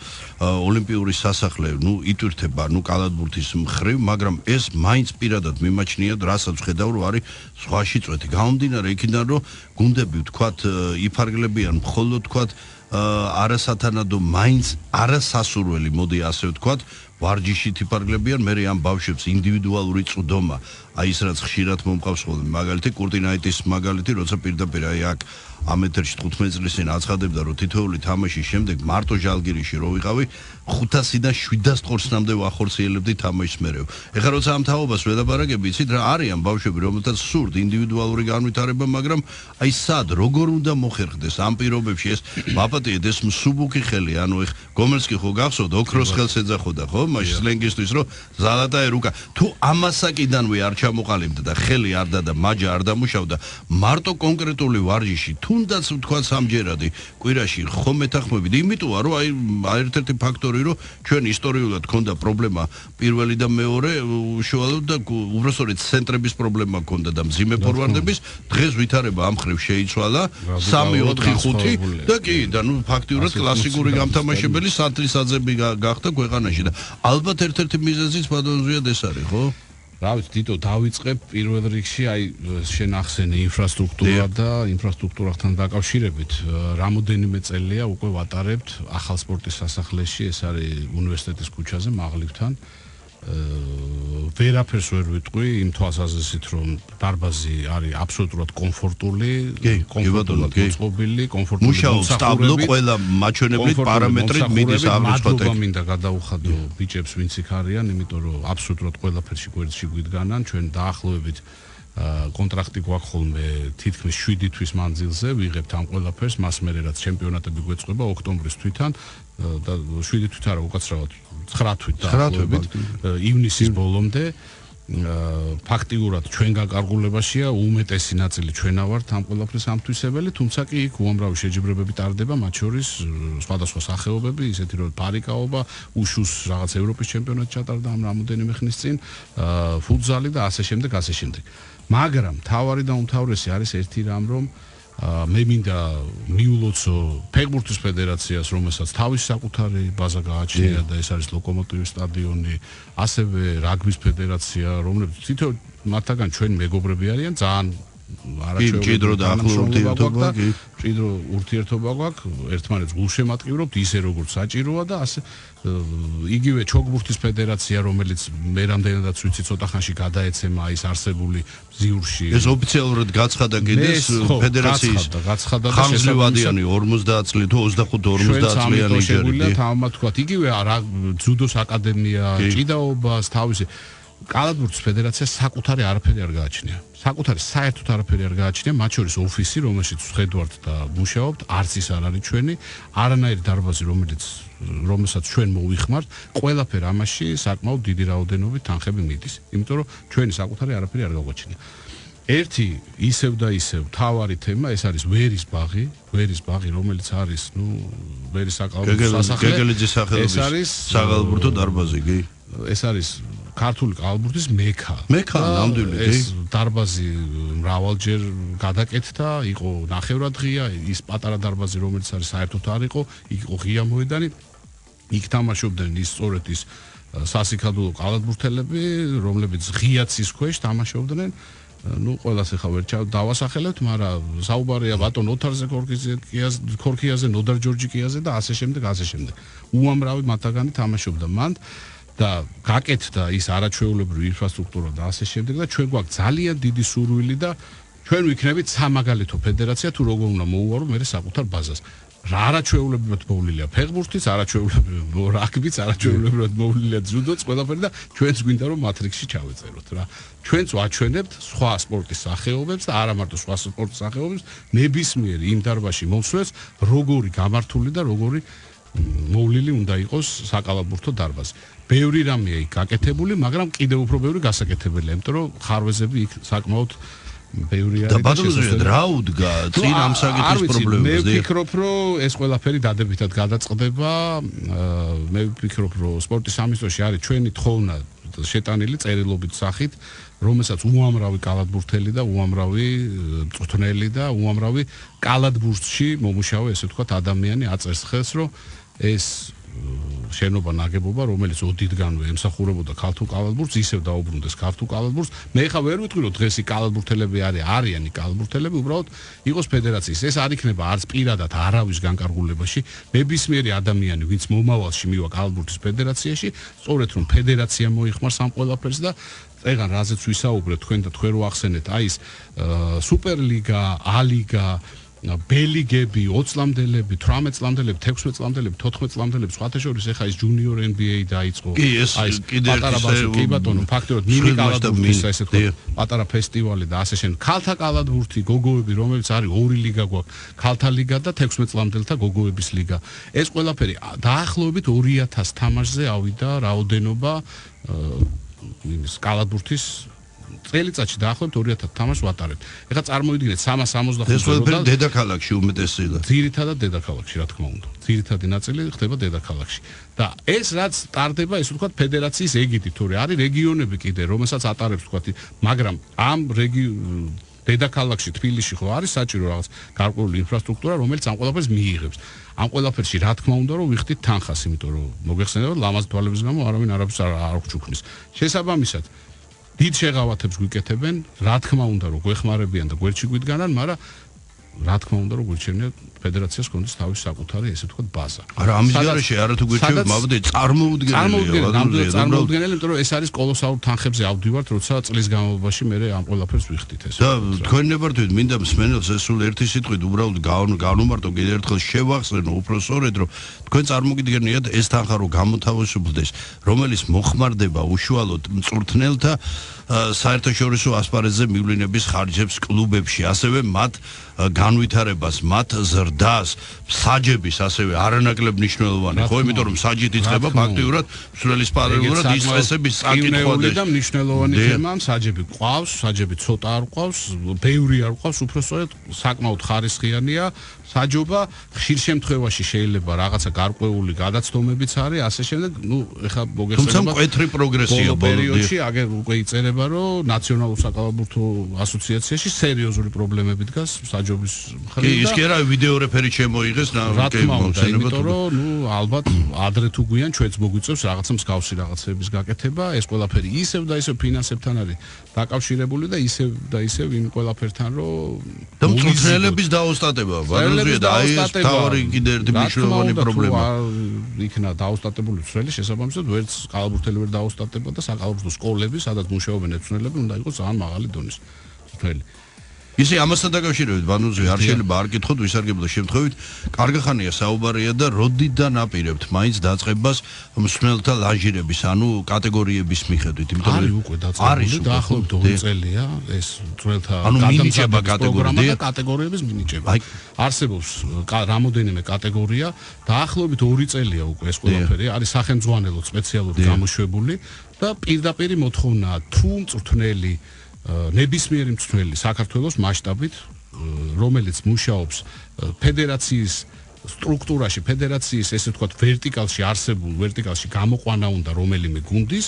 ოლიმპიური სასახლე, იტვირთება, კალათბურთის მხრივ, მაგრამ ეს მაინც პირადად მიმაჩნიათ, რასაც ხედავ, რომ არის სხვაში წვეთი. გამომდინარე იქიდან, რომ გუნდები ვთქვათ, იფარგლებიან მხოლოდ ვთქვათ, არასათანადო მაინც არასასურველი, მოდი ასე ვთქვათ, ვარჯიშით იფარგლებიან, მე ამ ბავშვებს ინდივიდუალური წვდომა, აი ის რაც ხშირად მომყავს ხოლმე, მაგალითი კურტინაიტის მაგალითი, როცა პირდაპირ აი აქ ამ ეთერში 15 წლის წინ აცხადებდა, რომ თითოეული თამაშის შემდეგ მარტო ჟალგირიში რო ვიყავი 500-დან 700 ხორცნამდე ვახორციელებდი თამაშის მერევ. ეხლა როცა ამ თაობას ველაპარაკები, იცით რა არიან ბავშვები, რომელთაც სურთ ინდივიდუალური განვითარება, მაგრამ აი სად როგორ უნდა მოხერხდეს ამ პირობებში ეს ვაპატიეთ ეს მსუბუქი ხელი, ანუ ეხ გომელსკი ხო გახსოვთ, ოქროს ხელს ეძახოდა, ხო? მაშინ სლენგისტვის რომ ზალატაე რუკა. თუ ამასაკიდანვე არ ჩამოყალიბდა და ხელი არ და მაჯა არ დამუშავდა, მარტო კონკრეტული ვარჯიში თუნდაც ვთქვა სამჯერადი კვირაში ხომ მეთანხმებით, იმიტომა რომ აი ერთ-ერთი ფაქტორი რომ ჩვენ ისტორიულად ქონდა პრობლემა პირველი და მეორე უშუალოდ და უბრალოდ ცენტრების პრობლემა ქონდა და მძიმე ფორვარდების დღეს ვითარება ამ ხრივ შეიცვალა 3-4-5 და კი და ფაქტიურად კლასიკური გამთამაშებელი სათრისაძები გახდა ქვეყანაში და ალბათ ერთ-ერთი მიზეზიც ბატონზეა ეს არის, ხო? რა ვიცი, თითო დავიწყებ პირველ რიგში აი შენ ახსენე ინფრასტრუქტურა და ინფრასტრუქტურასთან დაკავშირებით რამოდენიმე წელია უკვე ვატარებთ ახალ სპორტის სასახლეში, ეს არის უნივერსიტეტის ქუჩაზე მაღლივთან. ვერაფერს ვერ ვიტყვი იმ თვალსაზრისით, რომ დარბაზი არის აბსოლუტურად კომფორტული, კომფორტულად მოწყობილი, კომფორტული მუშაობს სტაბლო ყველა მაჩვენებლით პარამეტრით მიდის აღრიცხვად. მადლობა მინდა გადაუხადო ბიჭებს, ვინც იქ არიან, იმიტომ რომ აბსოლუტურად ყველაფერში გვერდში გვიდგანან, ჩვენ დაახლოებით კონტრაქტი გვაქვს ხოლმე თითქმის 7 თვის მანძილზე, ვიღებთ ამ ყველაფერს, მას მერე რაც ჩემპიონატები გვეწყება ოქტომბრის თვითან და 7 თვით არა, უკაცრავად 9 თვით დაახლოებით ივნისის ბოლომდე ფაქტიურად ჩვენ გაკარგულებაშია, უმეტესი ნაწილი ჩვენა ვართ ამ ყველაფრის ამტვისებელი, თუმცა კი იქ უამრავი შეჯიბრებები ტარდება, მათ შორის სხვადასხვა სახეობები, ისეთი რომ ფარიკაობა, უშუს რაღაც ევროპის ჩემპიონატი ჩატარდა ამ რამოდენიმე ხნის წინ, ფუტზალი და ასე შემდეგ. მაგრამ თავარი და უმთავრესი არის ერთი რამ, რომ მე მინდა მიულოცო ფეხბურთის ფედერაციას, რომელსაც თავის საკუთარი ბაზა გააჩნია და ეს არის ლოკომოტივის სტადიონი, ასევე რაგბის ფედერაცია, რომლებიც თითო მათგან ჩვენი მეგობრები არიან, ძალიან ჭიდრო და ახლო ურთიერთობა, ჭიდრო ურთიერთობა გვაქვს, ერთმანეთს გულშემატკივრობთ, ისე როგორც საჭიროა და ასე იგივე ჩოგბურთის ფედერაცია, რომელიც მე რამდენადაც ვიცი ცოტა ხანში გადაეცემა ის არსებული ზიურში. ეს ოფიციალურად გაცხადა კიდეს ფედერაციის ხანგრძლივადიანი 50 წელი თუ 25-50 წლიანი ჯერია. თამამად თქვათ, იგივე ძუდოს აკადემია, ჭიდაობას, თავისი კალათბურთის ფედერაციას საკუთარი არაფერი არ გააჩნია. საკუთარი საერთოდ არაფერი არ გააჩნია, მათ შორის ოფისი, რომელშიც ვხედავთ და მუშაობთ, არც ის არ არის ჩვენი, არანაირი დარბაზი, რომელსაც ჩვენ მოვიხმართ, ყველაფერი ამაში საკმაოდ დიდი რაოდენობით თანხები მიდის. იმიტომ რომ ჩვენი საკუთარი არაფერი არ გაგვაჩნია. ერთი ისევ და ისევ თავარი თემა ეს არის ვერის ბაღი, რომელიც არის, ვერის საკალათბურთო სასახლე. გეგელიძის სახელობის საკალათბურთო დარბაზი, კი. ეს არის ქართული კალათბურთის მექა. ნამდვილი, კი. ეს დარბაზი მრავალჯერ გადაკეთდა, იყო ნახევრად ღია, ის პატარა დარბაზი, რომელიც არის საერთოდ არ იყო, იქ იყო ღია მოედანი. იქ თამაშობდნენ სწორედ ის სასიქადულო კალათბურთელები, რომლებიც ღია ცის ქვეშ თამაშობდნენ. ყველას ახლა ვერ დავასახელებთ, მაგრამ საუბარია ბატონ ოთარზე, ქორქიაზე, ნოდარ ჯორჯიკიაზე და ასე შემდეგ. უამრავი მათგანი თამაშობდა მან და გაკეთდა ის არაჩვეულებრივი ინფრასტრუქტურა და ასე შემდეგ და ჩვენ გვაქვს ძალიან დიდი სურვილი და ჩვენ ვიქნებით სამაგალითო ფედერაცია თუ როგორ უნდა მოუვარო მე საკუთარ ბაზას. რა არაჩვეულებრივად მოვლილია ფეხბურთიც, არაჩვეულებრივად რაგბიც, არაჩვეულებრივად მოვლილია ძუდოც, ყველაფერი და ჩვენც გვინდა რომ მატრიქსში ჩავეწეროთ რა. ჩვენც ვაჩვენებთ სხვა სპორტის სახეობებს და არა მარტო სხვა სპორტის სახეობებს, ნებისმიერი იმ დარბაზში მომსვლელს როგორი გამართული და როგორი მოვლილი უნდა იყოს საკალათბურთო დარბაზი. ბევრი რამეა იქ გაკეთებული, მაგრამ კიდევ უფრო ბევრი გასაკეთებელია, იმიტომ რომ ხარვეზები იქ საკმაოდ ბევრი არის და ბატონო რა უდგა წინ ამ საკითხის პრობლემებს. მე ვფიქრობ, რომ ეს ყველაფერი დადებითად გადაწყდება. მე ვფიქრობ, რომ სპორტის სამინისტროში არის ჩვენი თხოვნა შეტანილი წერილობით სახით, რომელსაც უამრავი კალათბურთელი და უამრავი მწვრთნელი და უამრავი კალათბურთში მომუშავე, ესე ვთქვათ, ადამიანი აწერს ხელს, რომ ეს შენობა ნაგებობა, რომელიც ოდითგანვე ემსახურებოდა ქართულ კალათბურთს, ისევ დაუბრუნდეს ქართულ კალათბურთს. მე ხა ვერ ვიტყვი, რომ დღეს იქ კალათბურთელები არიანი კალათბურთელები, უბრალოდ იყოს ფედერაციის. ეს არ იქნება არც პირადად არავის განკარგულებაში. ნებისმიერი ადამიანი, ვინც მომავალში მივა კალათბურთის ფედერაციაში, სწორედ რომ ფედერაცია მოიხმარს ამ ყველაფერს და ეგან რაზეც ვისაუბრეთ თქვენ და თქვენ რო ახსენეთ, აი ეს სუპერლიგა, ალიგა, ბელიგები, 20 წლამდელები, 18 წლამდელები, 16 წლამდელები, 14 წლამდელები, სხვათა შორის ახლა ის junior NBA დაიწყო. აი ეს პატარა ბავშვი, კი ბატონო, ფაქტობრივად მინი კალათბურთის ესე თქვა, პატარა ფესტივალი და ასე შემდეგ. ქალთა კალათბურთი, გოგოები, რომელიც არის ორი ლიგა გვაქვს, ქალთა ლიგა და 16 წლამდელთა გოგოების ლიგა. ეს ყველაფერი დაახლოებით 2000 თამაშზე ავიდა რაოდენობა იმის კალათბურთის წელიწადში დაახლოებით 2000 თამაშს ვატარებთ. ეხლა წარმოვიდგინეთ 365 ეს ყველაფერი დედაქალაქში უმეტესია. ძირითადად დედაქალაქში, რა თქმა უნდა. ძირითადი ნაწილი ხდება დედაქალაქში. და ეს რაც ტარდება, ეს ვთქვათ ფედერაციის ეგიდით, თორე არის რეგიონები კიდე, რომელსაც ატარებს ვთქვათ, მაგრამ ამ დედაქალაქში, თბილისში ხო არის საჭირო რაღაც გარკვეული ინფრასტრუქტურა, რომელიც ამ ყველაფერს მიიღებს. ამ ყველაფერში რა თქმა უნდა რომ ვიხდით თანხას, იმიტომ რომ მოგეხსენებათ ლამაზ თვალების გამო არავინ არაფერს არ გვჩუქნის. შესაბამისად დიდ შეღავათებს გვიკეთებენ, რა თქმა უნდა რომ გვეხმარებიან და გვერდში გვიდგანან, მაგრამ რა თქმა უნდა რომ გვირჩენია ფედერაციას კონდეს თავის საკუთარი ესე ვთქვათ ბაზა. არა ამის გარეშე არა თუ გვირჩევთ, მოვიდეთ წარმოუდგენელია, იმიტომ რომ ეს არის კოლოსალურ თანხებზე ავდივართ, როცა წლის განმავლობაში მე ამ ყველაფერს ვიხდით ესე. და თქვენ ნებართვით მინდა მსმენელს ეს სულ ერთი სიტყვით უბრალოდ განვმარტო კიდევ ერთხელ შევახსენო უფრო სწორედ რომ თქვენ წარმოგიდგენიათ ეს თანხა რომ გამოთავისუფლდეს, რომელიც მოხმარდება უშუალოდ მწვრთნელთა საერთაშორისო ასპარეზზე მივლინების ხარჯებს კლუბებში, ასევე მათ განვითარებას, მათ ზრდას, საჯების ასევე არანაკლებ მნიშვნელოვანი ხო, იმიტომ რომ საჯით იწყება ფაქტიურად მსვლელის პარალელურად ის წესების საკითხვა და მნიშვნელოვანი თემაა, საჯები ყავს, საჯები ცოტა არ ყავს, ბევრი არ ყავს, უბრალოდ საკმაოდ ხარისხიანია საჯობა, ხშირ შემთხვევაში შეიძლება რაღაცა გარკვეული გადაცდომებიც არის, ასე შემდეგ, ეხლა მოგეხსენება. თუმცა მკვეთრი პროგრესია ბოლო პერიოდში აგერ უკვე იწერება, რომ ნაციონალურ საკალათბურთო ასოციაციაში სერიოზული პრობლემები დგას საჯობის მხრიდან. კი, ის კი არა ვიდეო რეფერით შემოიღეს რა თქმა უნდა, იმიტომ რომ ალბათ ადრე თუ გვიან ჩვენც მოგვიწევს რაღაცა მსგავსი რაღაცების გაკეთება, ეს ყველაფერი ისევ და ისევ ფინანსებთან არის დაკავშირებული და ისევ იმ ყველაფერთან, რომ და მწვრთნელების დაოსტატება, ბანოზია და აი ეს თავი კიდე ერთი მნიშვნელოვანი პრობლემა. იქნა დაოსტატებული მცველი, შესაბამისად ვერც კალათბურთელი ვერ დაოსტატება და საკალათბურთო სკოლები, სადაც მუშაობენ მცველები, უნდა იყოს ძალიან მაღალი დონის მცველი. ისე ამასთან დაკავშირებით ბანუზი არ შეიძლება არ კითხოთ ვისარგებლო შემთხვევით კარგახანია საუბარია და როდიდან აპირებთ მაინც დაწყებას მსმელთა ლაჟირების ანუ კატეგორიების მიხედვით იმიტომ რომ არის უკვე დაწყებული დაახლოებით 2 წელია ეს მსმელთა მინიჭება კატეგორია და კატეგორიების მინიჭება არსებობს რამოდენიმე კატეგორია დაახლოებით 2 წელია უკვე ეს ყველაფერი არის სახელმძღვანელო სპეციალური გამოშვებული და პირდაპირ მოთხოვნაა თუ მწვრთნელი ნებისმიერი მწვრთნელი საქართველოს მასშტაბით, რომელიც მუშაობს ფედერაციის სტრუქტურაში, ფედერაციის ესე ვთქვათ ვერტიკალში გამოყვანა უნდა რომელიმე გუნდის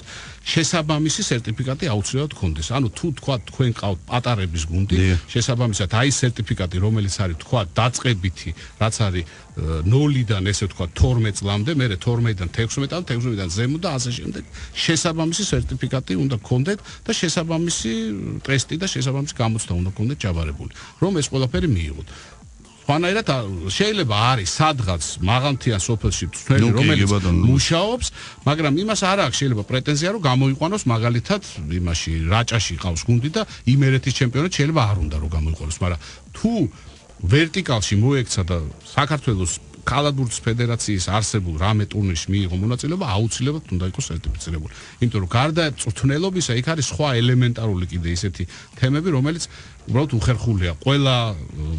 შესაბამისი სერტიფიკატი აუცილებლად გქონდეს. ანუ თუ თქვათ თქვენ ყავთ პატარების გუნდი, შესაბამისად აი სერტიფიკატი რომელიც არის თქვათ დაწყებითი, რაც არის 0-დან ესე ვთქვათ 12 წლამდე, მერე 12-დან 16-დან, 16-დან ზემო და ასე შემდეგ შესაბამისი სერტიფიკატი უნდა გქონდეთ და შესაბამისი ტესტი და შესაბამისი გამოცდა უნდა გქონდეთ ჩაბარებული, რომ ეს ყველაფერი მიიღოთ. ფანაერად შეიძლება არის სადღაც მაღალმთიან სოფელში მწვრთნელი რომელიც მუშაობს, მაგრამ იმას არ აქვს შეიძლება პრეტენზია რომ გამოიყვანოს მაგალითად იმაში რაჭაში ყავს გუნდი და იმერეთის ჩემპიონატ შეიძლება არ უნდა რომ გამოიყვანოს, მაგრამ თუ ვერტიკალში მოექცა და საქართველოს კალათბურთის ფედერაციის არსებულ რამე ტურნირში მიიღო მონაწილეობა, აუცილებლად უნდა იყოს სერტიფიცირებული. იმიტომ რომ გარდა მწვრთნელობისა, იქ არის სხვა ელემენტარული კიდე ისეთი თემები, რომელიც უბრალოდ უხერხულია. ყველა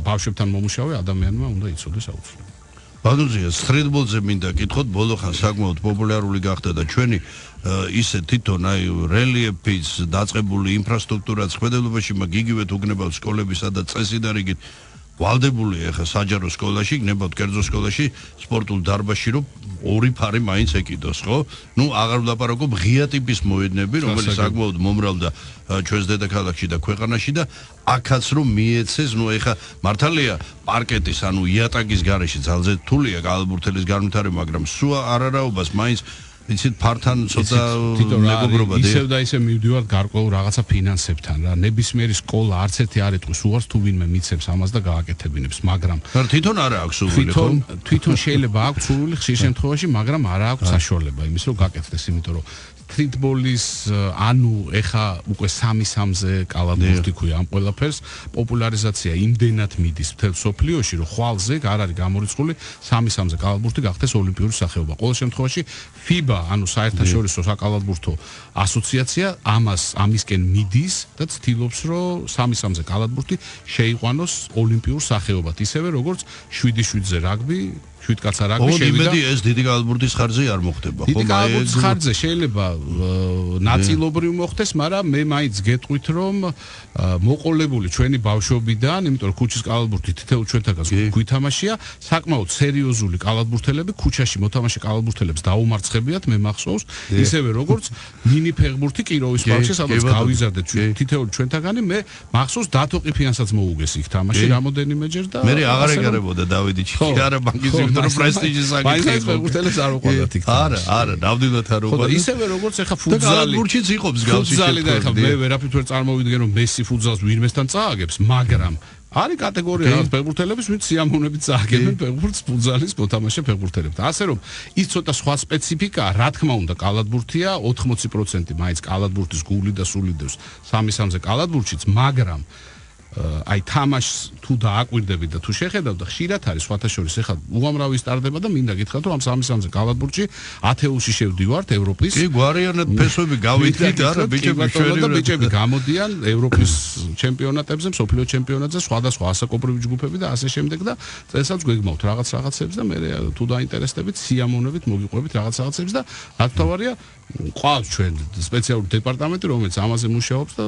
ბავშვებთან მომუშავე ადამიანმა უნდა იცოდეს აუცილებლად. ბანუზია, სტრიტბოლზე მინდა კითხოთ, ბოლო ხან საკმაოდ პოპულარული გახდა და ჩვენი ისე თვითონ აი რელიეფის დაწყებული ინფრასტრუქტურაც ხვედელობაში გიგივეთ უგნებავთ სკოლებისა და წესით და რიგით ვალდებულია ახლა საჯარო სკოლაში, გნებავთ კერძო სკოლაში, სპორტულ დარბაზში რომ ორი ფარი მაინც ეკიდოს, ხო? ნუ აღარ ვლაპარაკობ ღია ტიპის მოედნები, რომელიც საკმაოდ მომრავლდა ჩვენს დედაქალაქში და ქვეყანაში და აქაც რომ მიეცეს, ნუ ახლა მართალია პარკეტის, ანუ იატაკის გარეშე ძალზე რთულია კალათბურთელის განვითარება, მაგრამ სულ არარაობას მაინც იცით ფართან ცოტა მეგობრობა ისევ და ისევ მივდივართ გარკვეულ რაღაცა ფინანსებთან რა ნებისმიერი სკოლა არც ერთი არ იტყვის უარს თუ ვინმე მიცემს ამას და გააკეთებინებს მაგრამ თვითონ არ აქვს სურვილი ხო თვითონ შეიძლება აქვს სურვილი ხშირ შემთხვევაში მაგრამ არ აქვს საშუალება იმის რომ გააკეთდეს იმიტომ რომ სტრიტბოლის ანუ ეხა უკვე 3-3-ზე კალათბურთი ქვია ამ ყველაფერს პოპულარიზაცია იმდენად მიდის მთელ სოფლიოში რომ ხვალზე არ არის გამორიცხული 3-3-ზე კალათბურთი გახდეს ოლიმპიური სახეობა. ყოველ შემთხვევაში FIBA ანუ საერთაშორისო საკალათბურთო ასოციაცია ამისკენ მიდის და ცდილობს რომ 3-3-ზე კალათბურთი შეიყვანოს ოლიმპიურ სახეობად ისევე როგორც 7-7-ზე რაგბი 7 კაცა რაგბი შევიდა. იმედი ეს დიდი კალათბურთის ხარჯზე არ მოხდება, ხო? დიდი კალათბურთის ხარჯზე შეიძლება ნაწილობრივ მოხდეს, მაგრამ მე მაინც გეტყვით რომ მოყოლებული ჩვენი ბავშვობიდან, იმიტომ რომ ქუჩის კალათბურთი თითოეულ ჩვენთაგანს გვითამაშია, საკმაოდ სერიოზული კალათბურთელები ქუჩაში მოთამაშე კალათბურთელებს დაუმარცხებიათ, მე მახსოვს, ისევე როგორც მინი ფეხბურთი კიროვის ბავშვი, სადაც გავიზარდეთ თითოეულ ჩვენთაგანი, მე მახსოვს დათო ყიფიანსაც მოუგეს იქ თამაში რამოდენიმეჯერ და მე აღარ ეკარებოდა დავიდი ჩიქი არა ბანკის იმიტომ პრესტიჟის საკითხი იყო. ფეხბურთელებს არ უყვარდათ იქ. არა, ნამდვილად არ უყვარდათ. ისევე როგორც ეხა ფუტზალი. და კალათბურთშიც იყო მსგავსი ფუტზალი და ეხა მე ვერაფრით ვერ წარმოვიდგენ რომ მესი ფუტზალს ვინმესთან წააგებს, მაგრამ არის კატეგორია რაღაც ფეხბურთელების, ვინც სიამოვნებით წააგებენ ფეხბურთს ფუტზალის მოთამაშე ფეხბურთელებთან. ასე რომ ის ცოტა სხვა სპეციფიკაა, რა თქმა უნდა, კალათბურთია 80% მაინც კალათბურთის გული და სული დევს 3-3-ზე კალათბურთშიც, მაგრამ აი თამაშს თუ დააკვირდებით და თუ შეხედავთ და ხშირად არის სხვათა შორის ეხლა უამრავი სტარდება და მინდა გითხრათ რომ ამ 3-3-ზე კალათბურთში ათეულში შევდივართ ევროპის კი გვარიანად ფესვები გავიდით არა ბიჭები გამოდიან ევროპის ჩემპიონატებზე მსოფლიო ჩემპიონატზე სხვადასხვა ასაკობრივი ჯგუფები და ასე შემდეგ და წელსაც გვეგმავთ რაღაცებს და მე თუ დაინტერესდებით სიამოვნებით მოგიყვებით რაღაცებს და რაც თავარია ყავს ჩვენ სპეციალური დეპარტამენტი რომელიც ამაზე მუშაობს და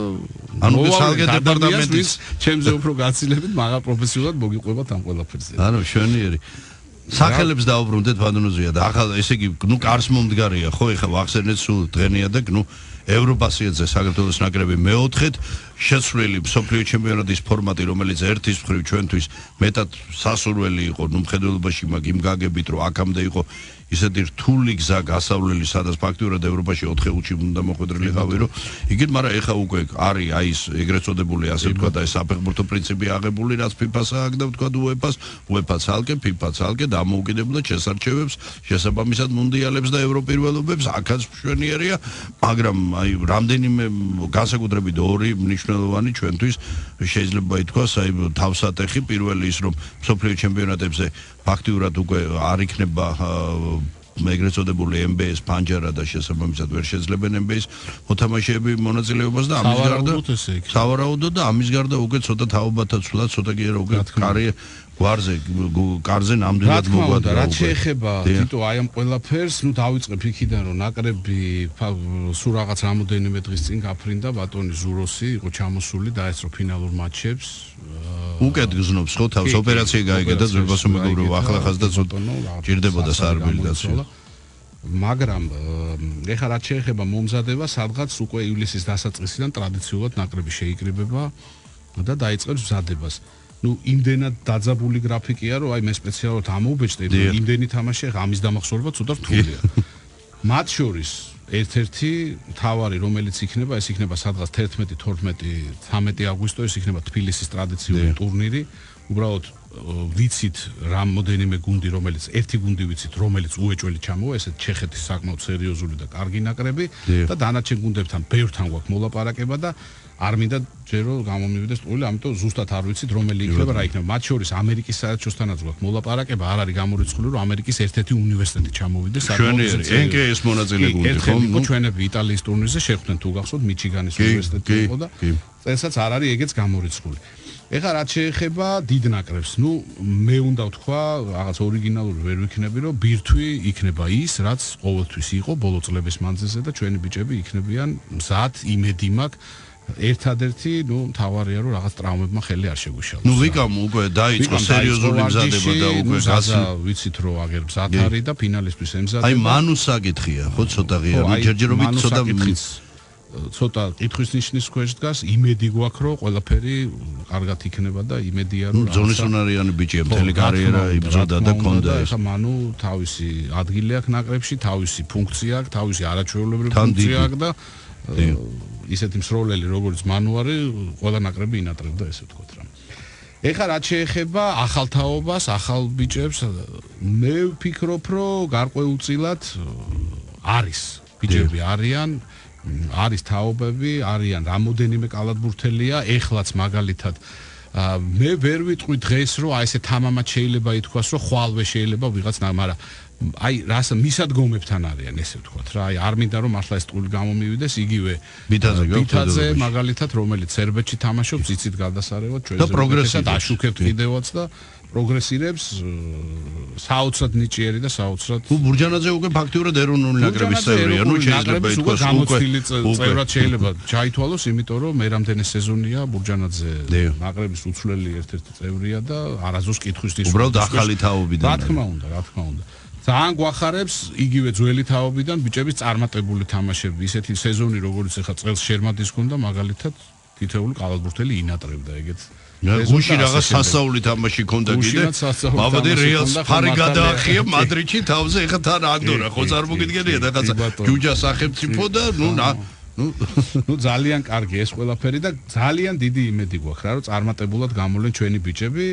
ანუ გესალგე დეპარტამენტის ჩემზე უფრო გაცილებით მაგარ პროფესიულად მოგიყვებათ ამ ყველაფერზე. ანუ შვენიერი სახელებს დაუბრუნდეთ ბანონოზია და ახლა ესე იგი ნუ კარს მომდგარია ხო ეხლა ვახსენეთ სულ დღენია და ნუ ევროპასიეთზე საქართველოს ნაკრები მეოთხედ შეცვლილი მსოფლიო ჩემპიონატის ფორმატი რომელიც ერთის მხრივ ჩვენთვის მეტად სასურველი იყო ნუ მხედველობაში მაგ იმ გაგებით რომ აქამდე იყო ისეთი რთული გზა გასავლელი სადაც ფაქტიურად ევროპაში 4 ხუთში უნდა მოხვედრილი ყავი რომ იგივე მაგრამ ეხა უკვე არის აი ეს ეგრეთ წოდებული ასე ვთქვა და ეს საფეხბურთო პრინციპი აღებული რაც FIFA-ს აქვს და ვთქვა UEFA-ს UEFA ცალკე FIFA ცალკე დამოუკიდებლად შესარჩევებს შესაბამისად მუნდიალებს და ევროპირველობებს აქაც მშვენიერია მაგრამ აი რამდენიმე განსაკუთრებით ორი მნიშვნელოვანი ჩვენთვის შეიძლება ითქვას აი თავსატეხი პირველი ის რომ მსოფლიო ჩემპიონატებზე ფაქტიურად უკვე არ იქნება ეგრეთ წოდებული MBS პანჯარა და შესაბამისად ვერ შეძლებენ MBS მოთამაშეები მონაწილეობას და ამის გარდა სავარაუდოდ და ამის გარდა უკვე ცოტა თაობათა ცვლა ცოტა კი არა უკვე კარზე ნამდვილად მოგვადრა რაც შეეხება თითო აი ამ ყველაფერს ნუ დავიწყებ იქიდან რომ ნაკრები სულ რაღაც რამოდენიმე დღის წინ გაფრინდა ბატონი ზუროსი იყო ჩამოსული და ესრო ფინალურ მატჩებს უკეთ გზნობს ხო თავს ოპერაცია გაიგე და ძვირფასო მეგობრებო ახლახას და ცოტა ჭირდებოდა საარბიტრაჟი მაგრამ ეხლა რაც შეეხება მომზადებას სადღაც უკვე ივლისის დასაწყისიდან ტრადიციულად ნაკრები შეიკრიბება და დაიწყებს მზადებას ну იმდენად დაძაბული გრაფიკია რომ აი მე სპეციალურად ამოუბეჭდე იმდენი თამაში ამის დამახსოვრება ცოტა რთულია მათ შორის ერთ-ერთი თავარი რომელიც იქნება ეს იქნება სადღაც 11 12 13 აგვისტო ეს იქნება თბილისის ტრადიციული ტურნირი უბრალოდ ვიცით რამოდენიმე გუნდი რომელიც ერთი გუნდი ვიცით რომელიც უეჭველი ჩამოვა ესეთ ჩეხეთის საკმაოდ სერიოზული და კარგი ნაკრები და დანარჩენ გუნდებთან ბევრთან გვაქვს მოლაპარაკება და არ მინდა ჯერო გამომივიდეს ტყუილი, ამიტომ ზუსტად არ ვიცით რომელი იქნება, რა იქნება. მათ შორის ამერიკის საერთაშორისოთანაც გვაქვს მოლაპარაკება, არ არის გამორიცხული, რომ ამერიკის ერთ-ერთი უნივერსიტეტი ჩამოვიდეს. NKS მონაწილე გუნდი ხომ? ხო, ჩვენები იტალიის ტურნირზე შეხვდნენ თუ გახსოვთ, მიჩიგანის უნივერსიტეტი იყო და წელსაც არ არის ეგეც გამორიცხული. ეხლა რაც შეეხება დიდ ნაკრებს, ну მე უნდა ვთქვა, რაღაც ორიგინალური ვერ ვიქნები, რომ ბირთვი იქნება ის, რაც ყოველთვის იყო ბოლო წლების მანძილზე და ჩვენი ბიჭები იქნებიან მზად, იმედი მაქვს ერთადერთი, ну, თავარია რომ რაღაც ტრავმებმა ხელი არ შეგვიშალოს. ну, ვიკამ უკვე დაიწყო სერიოზული მზადება და უკვე გასა ვიცით რომ აგერ მზად არის და ფინალისთვის ემზადება. აი, მანუს საკითხია, ხო, ცოტა ღია, ჯერჯერობით ცოტა კითხვის ნიშნის ქვეშ დგას, იმედი გვაქვს რომ ყველაფერი კარგად იქნება და იმედია რომ ზონისუნარიანი ბიჭია მთელი კარიერა იბრძოდა და ქონდა ეს. ეხა მანუ თავისი ადგილი აქვს ნაკრებში, თავისი ფუნქცია აქვს, თავისი არაჩვეულებრივი ფუნქცია აქვს და ისეთი მსროლელი როგორც მანუ არის, ყველა ნაკრები ინატრებდა ესე ვთქვათ რა. ეხლა რაც შეეხება ახალთაობას, ახალ ბიჭებს, მე ვფიქრობ, რომ გარკვეულწილად არის ბიჭები არიან, არის თაობები, არიან რამოდენიმე კალათბურთელია, ეხლაც მაგალითად მე ვერ ვიტყვი დღეს, რომ აი ესე თამამად შეიძლება ითქვას, რომ ხვალვე შეიძლება ვიღაც, მაგრამ აი რას მისადგომებთან არიან ესე ვთქვათ რა აი არ მინდა რომ მართლა ეს ტყული გამომივიდეს იგივე ბითაძე მაგალითად რომელიც სერბეთში თამაშობს იცით გადასარევად ჩვენზე პროგრესად აშუქებთ კიდევაც და პროგრესირებს საოცრად ნიჭიერი და საოცრად ბურჯანაძე უკვე ფაქტიურად ეროვნული ნაკრების წევრია ნუ შეიძლება ითქვას უკვე წევრად შეიძლება ჩაითვალოს იმიტომ რომ მე რამდენი სეზონია ბურჯანაძე ნაკრების უცვლელი ერთ-ერთი წევრია და არაზოს კითხვის ის უბრალოდ ახალი თაობიდან რა თქმა უნდა ძალიან გვახარებს იგივე ძველი თაობიდან ბიჭების წარმატებული თამაშები ისეთი სეზონი როგორც ეხა წელს შერმადის ჰქონდა მაგალითად თითოეული კალათბურთელი ინატრებდა ეგეთ გუში რაღაც სასაული თამაში ჰქონდა კიდე მაბადე რეალს ფარი გადაახია მადრიდში თავზე ეხა თან ანდორა ხო წარმოგიდგენია რაღაცა ჯუჯა სახელმწიფო და ნუ ძალიან კარგი ეს ყველაფერი და ძალიან დიდი იმედი გვაქვს რა რომ წარმატებულად გამოვლენ ჩვენი ბიჭები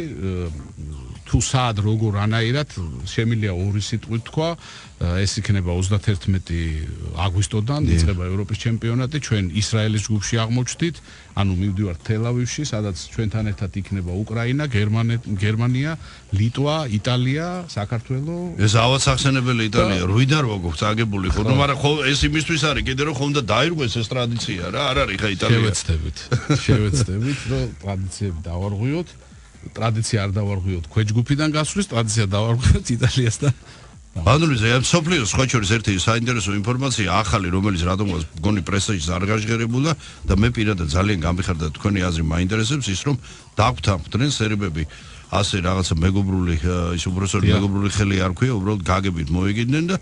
თუ სად როგორ ანაირად შემიძლია ორი სიტყვით თქვა ეს იქნება 31 აგვისტოდან იწყება ევროპის ჩემპიონატი ჩვენ ისრაელის ჯგუფში აღმოჩნდით ანუ მივდივართ თელ-ავივში სადაც ჩვენთან ერთად იქნება უკრაინა გერმანია ლიტვა იტალია საქართველო ეს ავად სახსენებელი იტალია 8-დან რო გვაქვს აგებული ხო მაგრამ ხო ეს იმისთვის არის კიდე რომ ხომ და დაირღვეს ეს ტრადიცია რა არ არის ხა იტალია შევეცდებით რომ ტრადიციები დავარღვიოთ ტრადიცია არ დავარღვიოთ ქვეჯგუფიდან გასვლის ტრადიცია დავარღვიოთ იტალიასთან ბანურიზე ამ სოფლიოს სხვა შორის ერთი საინტერესო ინფორმაცია ახალი რომელიც რადგანაც გონი პრესაში არ გაჟღერებულა და მე პირადად ძალიან გამიხარდა თქვენი აზრი მაინტერესებს ის რომ დაგვთანხმდნენ სერბები ასე რაღაცა მეგობრული ის უბრალოდ მეგობრული ხელი არ ქვია უბრალოდ გაგებით მოიგიდნენ და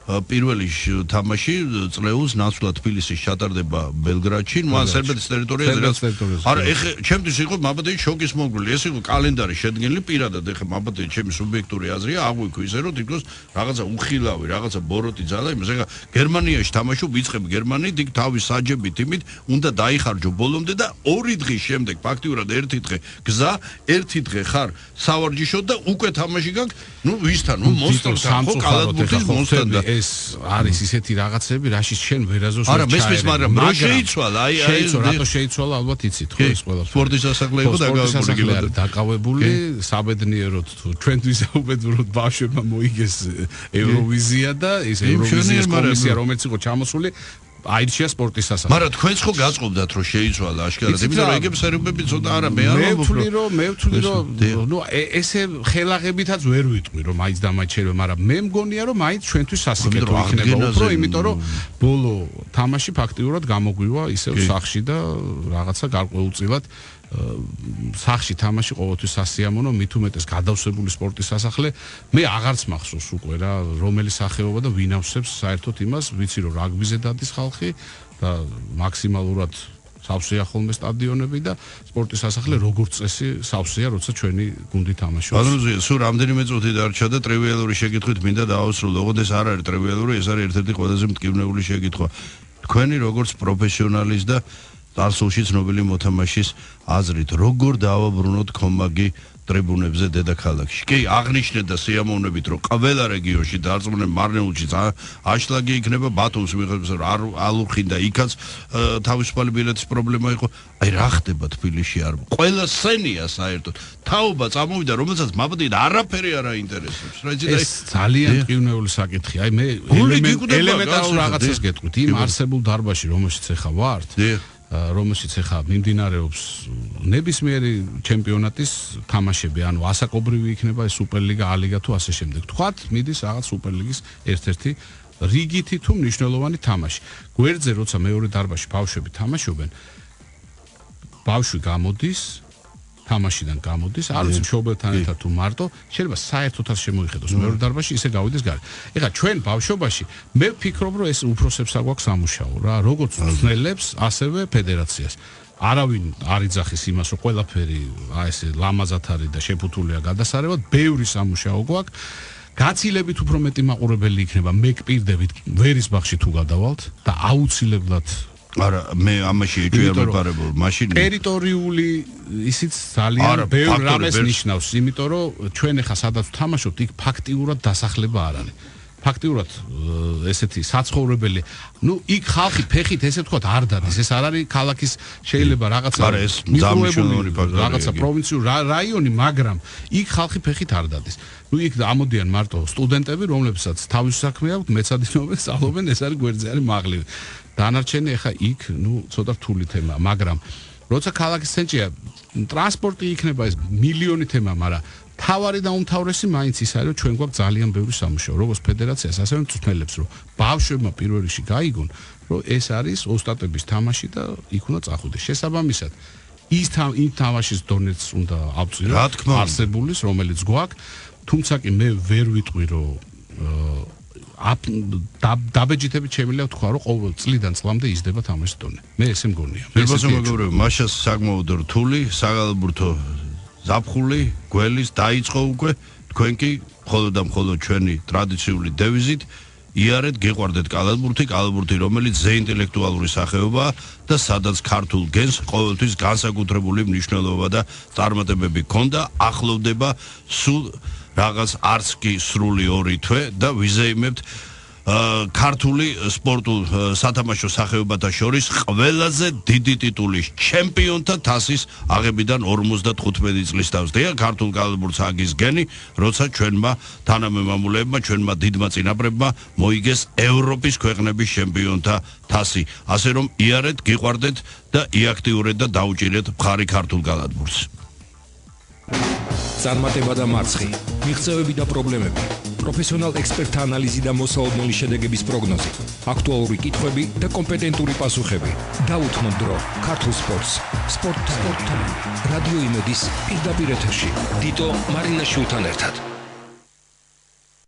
პირველი თამაში წლეულს ნაცვლად თბილისის ჩატარდება ბელგრადში, ნუ ან სერბეთის ტერიტორიაზე რაც არა ეხა ჩემთვის იყო მაბადეი შოკის მოგრული, ეს იყო კალენდარი შედგენილი პირადად ეხა მაბადეი ჩემი სუბიექტური აზრია, აღვიქვი ისე რომ თითქოს რაღაცა უხილავი, რაღაცა ბოროტი ძალა იმას ეხა გერმანიაში თამაშობ იწყებ გერმანიით, იქ თავის საჯებით იმით უნდა დაიხარჯო ბოლომდე და 2 დღის შემდეგ ფაქტიურად 1 დღე გზა, 1 დღე ხარ სავარჯიშოდ და უკვე თამაში გაქვს, ნუ ვისთან, ნუ მოსწონთან, ხო კალათბურთის მოსთან და ეს არის ისეთი რაღაცები, რაშიც შენ ვერაზოს არა მესმის მაგრამ რო შეიცვალა აი რატო შეიცვალა ალბათ იცით ხო ეს ყველა სპორტის სასახლე იყო დაკავებული საბედნიეროდ თუ ჩვენთვის საუბედუროდ ბავშვებმა მოიგეს ევროვიზია და ეს ევროვიზიის კომისია რომელიც იყო ჩამოსული აირჩია სპორტის სასახლე. მაგრამ თქვენც ხო გაწყობდათ რომ შეიცვალა აშკარად, იმიტომ რომ ეგებს სერბები ცოტა არა მე არ ვამბობ მე ვთვლი რომ ნუ ესე ხელაღებითაც ვერ ვიტყვი რომ მაინც დამაჩერება, მაგრამ მე მგონია რომ მაინც ჩვენთვის სასიკეთო იქნება უფრო, იმიტომ რომ ბოლო თამაში ფაქტიურად გამოგვივა ისევ სახში და რაღაცა გარკვეულწილად სახში თამაში ყოველთვის სასიამოვნო, მით უმეტეს გადავსებული სპორტის სასახლე. მე აღარც მახსოვს უკვე რა, რომელი სახეობა და ვინ ავსებს საერთოდ იმას, ვიცი რომ რაგბიზე დადის ხალხი და მაქსიმალურად სავსეა ხოლმე სტადიონები და სპორტის სასახლე როგორც წესი სავსეა, როცა ჩვენი გუნდი თამაშობს. ბანურზია, სულ რამდენიმე წუთი დარჩა და ტრივიალური შეკითხვით მინდა დავასრულო. ოღონდ ეს არ არის ტრივიალური, ეს არის ერთ-ერთი ყველაზე მტკივნეული შეკითხვა. თქვენი როგორც პროფესიონალის და წარსულში ცნობილი მოთამაშის აზრით, როგორ დაავაბრუნოთ კომაგი ტრიბუნებზე დედაქალაქში? კი, აღნიშნეთ და სიამოვნებით, რომ ყველა რეგიონში დარწმუნდნენ მარნეულში აშლაგი იქნება ბათუმს მიხედავს, რომ ალურხინდა იქაც თავისუფალი ბილეთის პრობლემა იყო. აი რა ხდება თბილისში არ ყველა სცენია საერთოდ. თაობა წამოვიდა, რომელსაც მაბადეით არაფერი არ აინტერესებს. რა იცი და ეს ძალიან მტკივნეული საკითხია. აი მე ელემენტარულ რაღაცას გეტყვით, იმ არსებულ დარბაზში, რომელშიც ახლა ვართ. რომელშიც ახლა მიმდინარეობს ნებისმიერი ჩემპიონატის თამაშები, ანუ ასაკობრივი იქნება ეს სუპერლიგა, ალიგა თუ ასე შემდეგ. თქვათ, მიდის რაღაც სუპერლიგის ერთ-ერთი რიგითი თუ მნიშვნელოვანი თამაში. გვერდზე როცა მეორე დარბაზში ბავშვები თამაშობენ, ბავშვი გამოდის თამაშიდან გამოდის, არ ვიცი მშობელთან ერთად თუ მარტო, შეიძლება საერთოდაც შემოიხედოს მეორე დარბაზში, ისე გავიდეს გარე. ეხლა ჩვენ ბავშვობაში მე ვფიქრობ, რომ ეს უფროსებს აგვაქვს სამუშაო რა, როგორც ძნელებს, ასევე ფედერაციას. არავინ არ იძახის იმას, რომ ყველაფერი აი ესე ლამაზად არის და შეფუთულია გადასარევად, ბევრი სამუშაო გვაქვს. გაცილებით უფრო მეტი მაყურებელი იქნება, მე გპირდებით ვერისბახში თუ გადავალთ და აუცილებლად არა მე ამაში ეჭვი არ მეპარებო მაშინ ტერიტორიული ისიც ძალიან ბევრ რამეს ნიშნავს, იმიტომ რომ ჩვენ ახლა სადაც თამაშობთ, იქ ფაქტიურად დასახლება არ არის. ფაქტიურად ესეთი საცხოვრებელი, ნუ იქ ხალხი ფეხით ესე ვთქვათ არ დადის, ეს არ არის ქალაქის შეიძლება რაღაცა რაღაცა პროვინციული რაიონი, მაგრამ იქ ხალხი ფეხით არ დადის. ნუ იქ ამოდიან მარტო სტუდენტები, რომლებსაც თავის საქმე აქვს, მეცადინეობენ, სწავლობენ, ეს არის გვერდზე არის მაღლივი. დანარჩენი ახლა იქ, ნუ ცოტა რთული თემაა, მაგრამ როცა ქალაქის ცენტრია, ტრანსპორტი იქნება ეს მილიონი თემა, მაგრამ თავარი და უმთავრესი მაინც ის არის, რომ ჩვენ გვაქვს ძალიან ბევრი სამუშაო, როგორც ფედერაციას, ასევე მწვრთნელებს, რომ ბავშვებმა პირველ რიგში გაიგონ, რომ ეს არის ოსტატების თამაში და იქ უნდა წახვიდეს. შესაბამისად, იმ თამაშის დონეც უნდა ავწიოთ არსებულის, რომელიც გვაქვს, თუმცა კი მე ვერ ვიტყვი, რომ დაბეჯითებით შემიძლია ვთქვა, რომ ყოველ წლიდან წლამდე იზრდება თამაშის დონე. მე ესე მგონია. მეგობრებო, მაშას საკმაოდ რთული, საგალბურთო ზაფხული, გველის დაიწყო უკვე, თქვენ კი მხოლოდ და მხოლოდ ჩვენი ტრადიციული დევიზით იარეთ გიყვარდეთ კალათბურთი, რომელიც ზეინტელექტუალური სახეობაა და სადაც ქართულ გენს ყოველთვის განსაკუთრებული მნიშვნელობა და წარმატებები ჰქონდა, ახლოვდება სულ რაღაც არც კი სრული 2 თვე და ვიზეიმებთ ქართული სპორტულ სათამაშო სახეობათა შორის ყველაზე დიდი ტიტულის ჩემპიონთა თასის აღებიდან 55 წლის თავს. და ქართულ კალათბურთს აგის გენი, როცა ჩვენმა თანამემამულეებმა, ჩვენმა დიდმა წინაპრებმა მოიგეს ევროპის ქვეყნების ჩემპიონთა თასი. ასე რომ იარეთ, გიყვარდეთ და იაქტიურეთ და დაუჭირეთ მხარი ქართულ კალათბურთს. წარმატება და მარცხი, მიღწევები და პრობლემები, პროფესიონალ ექსპერტთა ანალიზი და მოსაოდნელი შედეგების პროგნოზი, აქტუალური კითხვები და კომპეტენტური პასუხები. დაუთმოთ დრო ქართულ სპორტს. სპორტთან რადიო იმედის პირდაპირ ეთერში. დიტო მარინაშვილთან ერთად.